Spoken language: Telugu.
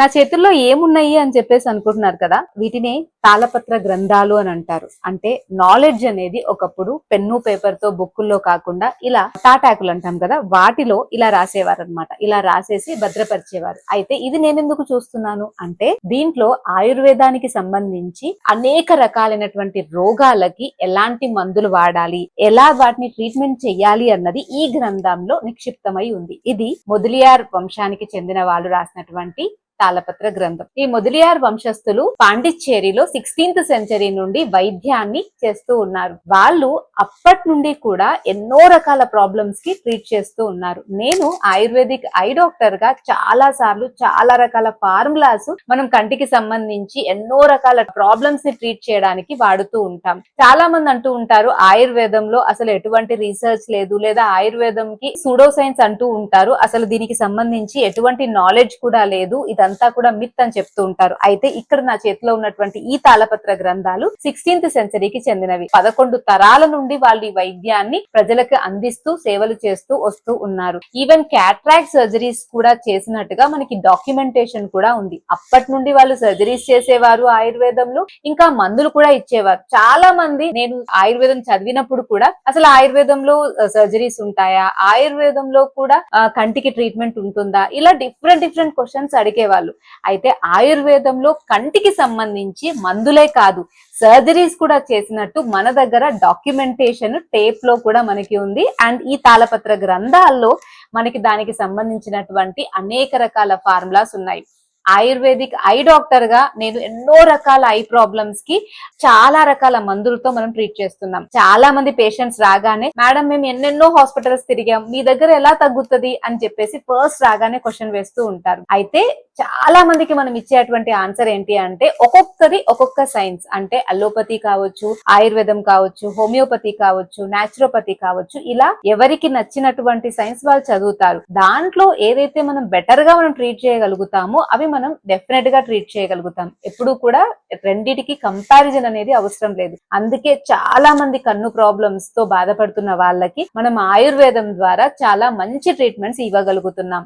నా చేతుల్లో ఏమున్నాయి అని చెప్పేసి అనుకుంటున్నారు కదా, వీటిని తాళపత్ర గ్రంథాలు అని అంటారు. అంటే నాలెడ్జ్ అనేది ఒకప్పుడు పెన్ను పేపర్ తో బుక్కుల్లో కాకుండా ఇలా తాటాకులు అంటాం కదా, వాటిలో ఇలా రాసేవారు అనమాట. ఇలా రాసేసి భద్రపరిచేవారు. అయితే ఇది నేను ఎందుకు చూస్తున్నాను అంటే, దీంట్లో ఆయుర్వేదానికి సంబంధించి అనేక రకాలైనటువంటి రోగాలకి ఎలాంటి మందులు వాడాలి, ఎలా వాటిని ట్రీట్మెంట్ చెయ్యాలి అన్నది ఈ గ్రంథంలో నిక్షిప్తమై ఉంది. ఇది మొదలియార్ వంశానికి చెందిన వాళ్ళు రాసినటువంటి తాళపత్ర గ్రంథం. ఈ మొదలియార్ వంశస్థులు పాండిచ్చేరిలో 16th సెంచరీ నుండి వైద్యాన్ని చేస్తూ ఉన్నారు. వాళ్ళు అప్పటి నుండి కూడా ఎన్నో రకాల ప్రాబ్లమ్స్ కి ట్రీట్ చేస్తూ ఉన్నారు. నేను ఆయుర్వేదిక్ ఐ డాక్టర్ గా చాలా సార్లు చాలా రకాల ఫార్ములాస్ మనం కంటికి సంబంధించి ఎన్నో రకాల ప్రాబ్లమ్స్ ని ట్రీట్ చేయడానికి వాడుతూ ఉంటాం. చాలా మంది అంటూ ఉంటారు ఆయుర్వేదంలో అసలు ఎటువంటి రీసెర్చ్ లేదు, లేదా ఆయుర్వేదంకి సూడో సైన్స్ అంటూ ఉంటారు, అసలు దీనికి సంబంధించి ఎటువంటి నాలెడ్జ్ కూడా లేదు, ఇదంతా కూడా మిత్ అని చెప్తూ ఉంటారు. అయితే ఇక్కడ నా చేతిలో ఉన్నటువంటి ఈ తాళపత్ర గ్రంథాలు 16th సెంచరీకి చెందినవి. 11 తరాల నుండి వాళ్ళు ఈ వైద్యాన్ని ప్రజలకు అందిస్తూ సేవలు చేస్తూ వస్తూ ఉన్నారు. ఈవెన్ క్యాట్రాక్ట్ సర్జరీస్ కూడా చేసినట్టుగా మనకి డాక్యుమెంటేషన్ కూడా ఉంది. అప్పటి నుండి వాళ్ళు సర్జరీస్ చేసేవారు ఆయుర్వేదంలో, ఇంకా మందులు కూడా ఇచ్చేవారు. చాలా మంది నేను ఆయుర్వేదం చదివినప్పుడు కూడా అసలు ఆయుర్వేదంలో సర్జరీస్ ఉంటాయా, ఆయుర్వేదంలో కూడా కంటికి ట్రీట్మెంట్ ఉంటుందా, ఇలా డిఫరెంట్ క్వశ్చన్స్ అడిగేవాళ్ళు. అయితే ఆయుర్వేదంలో కంటికి సంబంధించి మందులే కాదు, సర్జరీస్ కూడా చేసినట్టు మన దగ్గర డాక్యుమెంటేషన్ టేప్ లో కూడా మనకి ఉంది. అండ్ ఈ తాళపత్ర గ్రంథాల్లో మనకి దానికి సంబంధించినటువంటి అనేక రకాల ఫార్ములాస్ ఉన్నాయి. ఆయుర్వేదిక్ ఐ డాక్టర్ గా నేను ఎన్నో రకాల ఐ ప్రాబ్లమ్స్ కి చాలా రకాల మందులతో మనం ట్రీట్ చేస్తున్నాం. చాలా మంది పేషెంట్స్ రాగానే, మేడం మేము ఎన్నెన్నో హాస్పిటల్స్ తిరిగాం, మీ దగ్గర ఎలా తగ్గుతుంది అని చెప్పేసి ఫస్ట్ రాగానే క్వశ్చన్ వేస్తూ ఉంటారు. అయితే చాలా మందికి మనం ఇచ్చేటువంటి ఆన్సర్ ఏంటి అంటే, ఒక్కొక్కరి ఒక్కొక్క సైన్స్, అంటే అలోపతి కావచ్చు, ఆయుర్వేదం కావచ్చు, హోమియోపతి కావచ్చు, నాచురోపతి కావచ్చు, ఇలా ఎవరికి నచ్చినటువంటి సైన్స్ వాళ్ళు చదువుతారు. దాంట్లో ఏదైతే మనం బెటర్ గా మనం ట్రీట్ చేయగలుగుతామో అవి మనం డెఫినెట్ గా ట్రీట్ చేయగలుగుతాం. ఎప్పుడు కూడా రెండిటికి కంపారిజన్ అనేది అవసరం లేదు. అందుకే చాలా మంది కన్ను ప్రాబ్లమ్స్ తో బాధపడుతున్న వాళ్ళకి మనం ఆయుర్వేదం ద్వారా చాలా మంచి ట్రీట్మెంట్స్ ఇవ్వగలుగుతున్నాం.